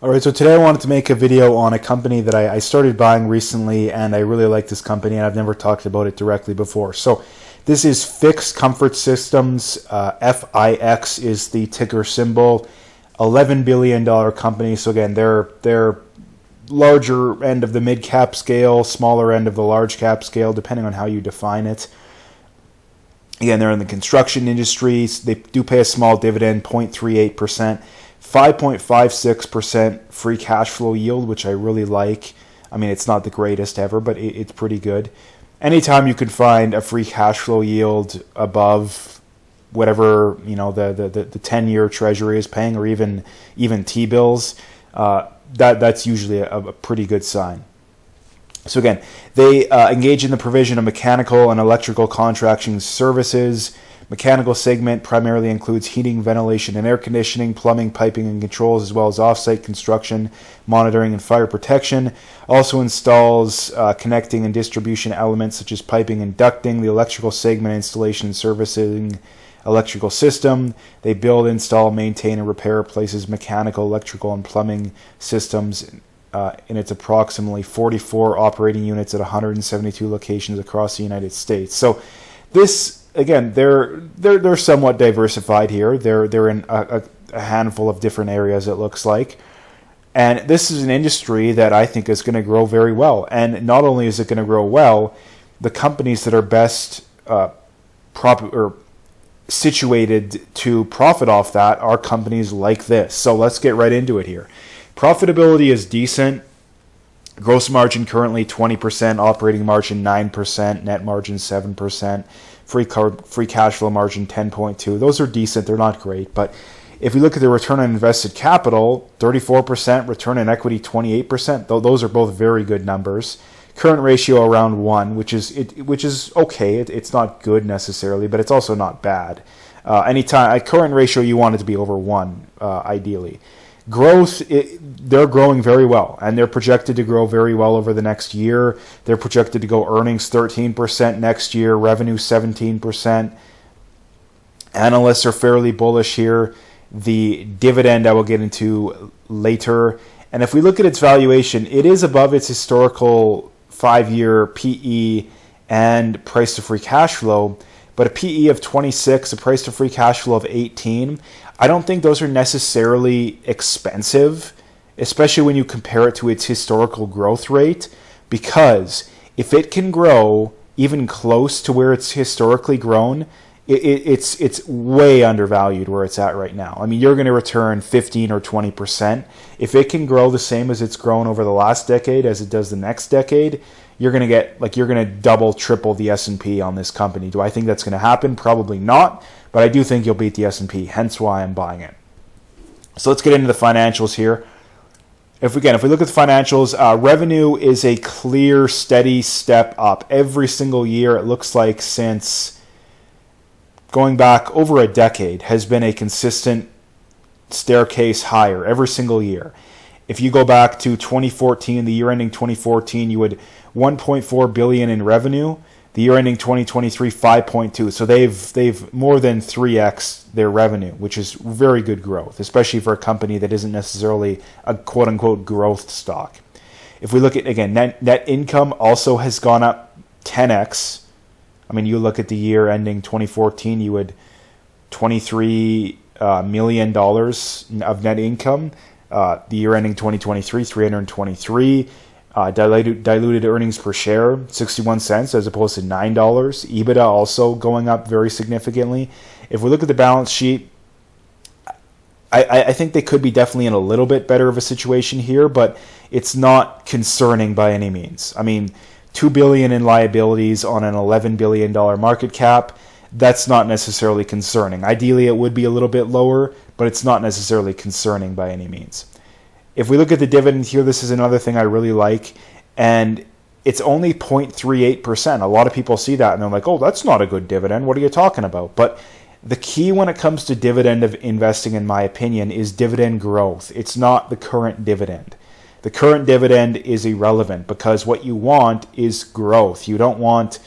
All right, so today I wanted to make a video on a company that I started buying recently, and I really like this company, and I've never talked about it directly before. So this is Fix Comfort Systems. FIX is the ticker symbol. $11 billion company. So again, they're larger end of the mid cap scale, smaller end of the large cap scale, depending on how you define it. Again, they're in the construction industry. They do pay a small dividend, 0.38%. 5.56% free cash flow yield, which I really like. I mean, it's not the greatest ever, but it's pretty good. Anytime you could find a free cash flow yield above whatever the 10-year Treasury is paying, or even T-bills, that's usually a pretty good sign. So again, they engage in the provision of mechanical and electrical contracting services. Mechanical segment primarily includes heating, ventilation, and air conditioning, plumbing, piping, and controls, as well as off-site construction, monitoring, and fire protection. Also installs connecting and distribution elements such as piping and ducting. The electrical segment installation and servicing electrical system. They build, install, maintain, and repair places mechanical, electrical, and plumbing systems in its approximately 44 operating units at 172 locations across the United States. So this, again, they're somewhat diversified here. They're in a handful of different areas, it looks like. And this is an industry that I think is going to grow very well. And not only is it going to grow well, the companies that are best situated to profit off that are companies like this. So let's get right into it here. Profitability is decent. Gross margin currently 20%, operating margin 9%, net margin 7%, free cash flow margin 10.2%. Those are decent. They're not great, but if we look at the return on invested capital, 34%, return on equity 28%. Those are both very good numbers. Current ratio around 1, which is okay. It's not good necessarily, but it's also not bad. Anytime a current ratio, you want it to be over 1, ideally. Growth, they're growing very well, and they're projected to grow very well over the next year. They're projected to go earnings 13% next year, revenue 17%. Analysts are fairly bullish here. The dividend I will get into later. And if we look at its valuation, it is above its historical 5-year PE and price to free cash flow, but a PE of 26, a price to free cash flow of 18. I don't think those are necessarily expensive, especially when you compare it to its historical growth rate, because if it can grow even close to where it's historically grown, it's way undervalued where it's at right now. I mean, you're going to return 15 or 20%. If it can grow the same as it's grown over the last decade as it does the next decade, you're going to double, triple the S&P on this company. Do I think that's going to happen? Probably not, but I do think you'll beat the S&P, hence why I'm buying it. So let's get into the financials here. If we look at the financials, revenue is a clear, steady step up. Every single year, it looks like since going back over a decade, has been a consistent staircase higher every single year. If you go back to 2014, the year ending 2014, you had 1.4 billion in revenue. The year ending 2023, 5.2. So they've more than 3x their revenue, which is very good growth, especially for a company that isn't necessarily a quote unquote growth stock. If we look at, again, net income also has gone up 10x. I mean, you look at the year ending 2014, you had $23 million of net income. The year ending 2023, 323. Diluted earnings per share, 61 cents as opposed to $9. EBITDA also going up very significantly. If we look at the balance sheet, I think they could be definitely in a little bit better of a situation here, but it's not concerning by any means. I mean, $2 billion in liabilities on an $11 billion market cap, that's not necessarily concerning. Ideally, it would be a little bit lower, but it's not necessarily concerning by any means. If we look at the dividend here, this is another thing I really like, and it's only 0.38%. A lot of people see that and they're like, oh, that's not a good dividend. What are you talking about? But the key when it comes to dividend of investing, in my opinion, is dividend growth. It's not the current dividend. The current dividend is irrelevant because what you want is growth. You don't want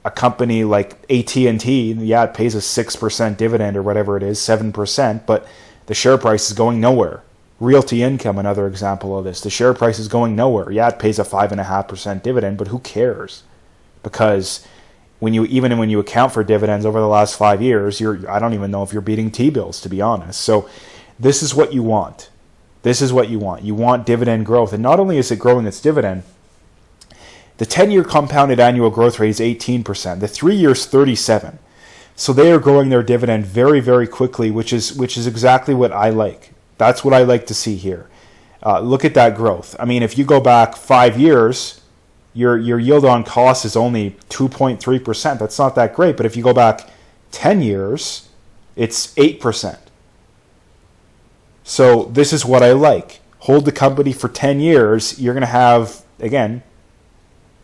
a company like AT&T, yeah, it pays a 6% dividend or whatever it is, 7%, but the share price is going nowhere. Realty Income, another example of this. The share price is going nowhere. Yeah, it pays a 5.5% dividend, but who cares? Because when you account for dividends over the last 5 years, I don't even know if you're beating T-bills, to be honest. So this is what you want. This is what you want. You want dividend growth. And not only is it growing its dividend, the 10-year compounded annual growth rate is 18%. The 3 years, 37%. So they are growing their dividend very, very quickly, which is exactly what I like. That's what I like to see here. Look at that growth. I mean, if you go back 5 years, your yield on cost is only 2.3%. That's not that great. But if you go back 10 years, it's 8%. So this is what I like. Hold the company for 10 years. You're going to have, again,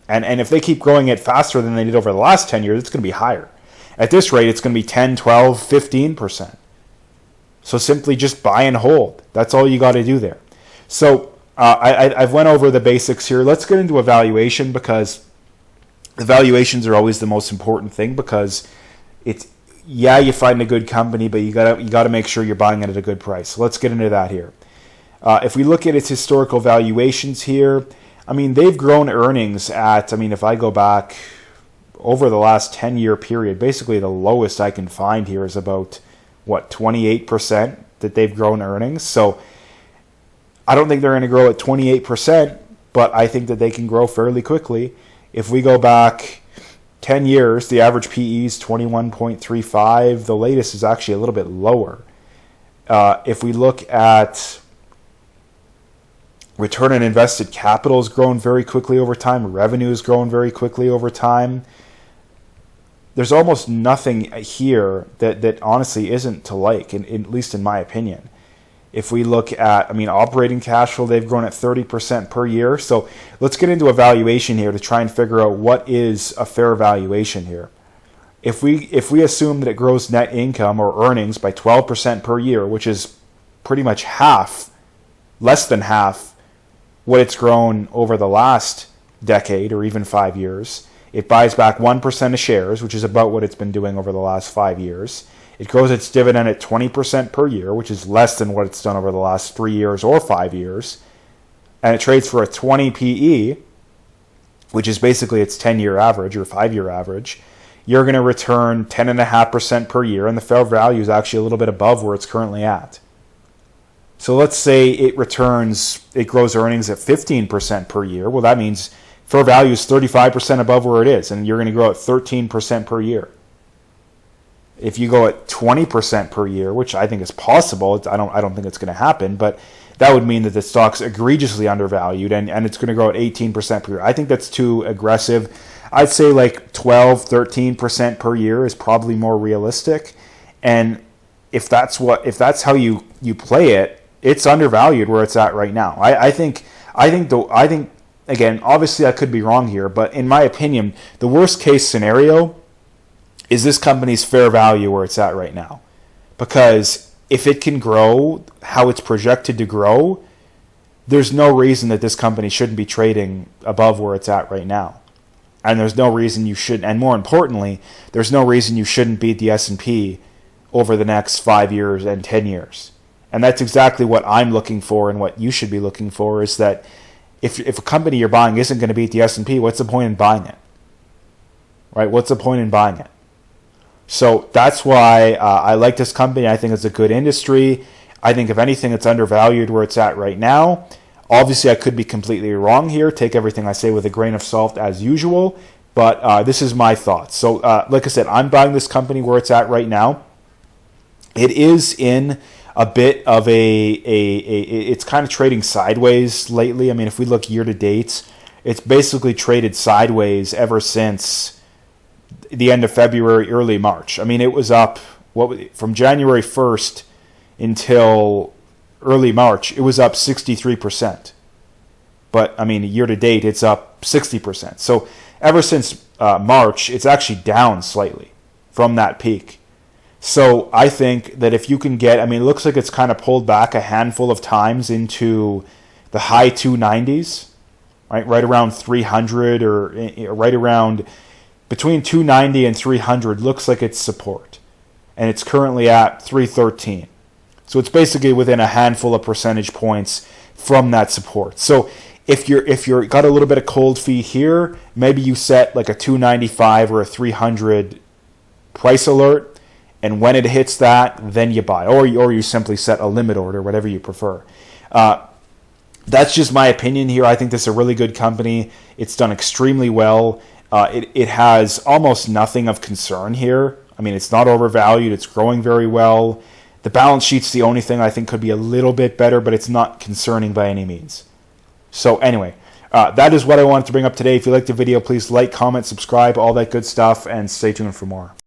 and if they keep growing it faster than they did over the last 10 years, it's going to be higher. At this rate, it's going to be 10, 12, 15%. So simply just buy and hold. That's all you got to do there. So I've went over the basics here. Let's get into a valuation, because the valuations are always the most important thing, because you find a good company, but you gotta make sure you're buying it at a good price. So let's get into that here. If we look at its historical valuations here, I mean, they've grown earnings at, if I go back over the last 10-year period, basically the lowest I can find here is about, 28% that they've grown earnings. So I don't think they're going to grow at 28%, but I think that they can grow fairly quickly. If we go back 10 years, the average PE is 21.35. The latest is actually a little bit lower. If we look at return on invested capital, has grown very quickly over time. Revenue has grown very quickly over time. There's almost nothing here that honestly isn't to like, at least in my opinion. If we look at, operating cash flow, they've grown at 30% per year. So let's get into a valuation here to try and figure out what is a fair valuation here. If we assume that it grows net income or earnings by 12% per year, which is pretty much less than half what it's grown over the last decade or even 5 years. It buys back 1% of shares, which is about what it's been doing over the last 5 years. It grows its dividend at 20% per year, which is less than what it's done over the last 3 years or 5 years. And it trades for a 20 PE, which is basically its 10-year average or 5-year average. You're going to return 10.5% per year, and the fair value is actually a little bit above where it's currently at. So let's say it grows earnings at 15% per year. Well, that means fair value is 35% above where it is, and you're going to grow at 13% per year. If you go at 20% per year, which I think is possible, I don't think it's going to happen, but that would mean that the stock's egregiously undervalued, and it's going to grow at 18% per year. I think that's too aggressive. I'd say like 12, 13% per year is probably more realistic. And if that's how you play it, it's undervalued where it's at right now. I think again, obviously I could be wrong here, but in my opinion, the worst case scenario is this company's fair value where it's at right now. Because if it can grow how it's projected to grow, there's no reason that this company shouldn't be trading above where it's at right now. And there's no reason you should, and more importantly, there's no reason you shouldn't beat the S&P over the next 5 years and 10 years. And that's exactly what I'm looking for, and what you should be looking for, is that if a company you're buying isn't going to beat the S&P, what's the point in buying it? Right? What's the point in buying it? So that's why I like this company. I think it's a good industry. I think if anything, it's undervalued where it's at right now. Obviously, I could be completely wrong here. Take everything I say with a grain of salt as usual. But this is my thoughts. So like I said, I'm buying this company where it's at right now. It is in a bit of it's kind of trading sideways lately. If we look year to date, it's basically traded sideways ever since the end of February, early March. It was up from January 1st until early March. It was up 63%. But year to date, it's up 60%. So ever since March, it's actually down slightly from that peak. So I think that if you can get, it looks like it's kind of pulled back a handful of times into the high 290s, right around 300, or right around between 290 and 300 looks like it's support. And it's currently at 313. So it's basically within a handful of percentage points from that support. So if you're got a little bit of cold feet here, maybe you set like a 295 or a 300 price alert, and when it hits that, then you buy, or you simply set a limit order, whatever you prefer. That's just my opinion here. I think this is a really good company. It's done extremely well. It has almost nothing of concern here. I mean, it's not overvalued. It's growing very well. The balance sheet's the only thing I think could be a little bit better, but it's not concerning by any means. So anyway, that is what I wanted to bring up today. If you liked the video, please like, comment, subscribe, all that good stuff, and stay tuned for more.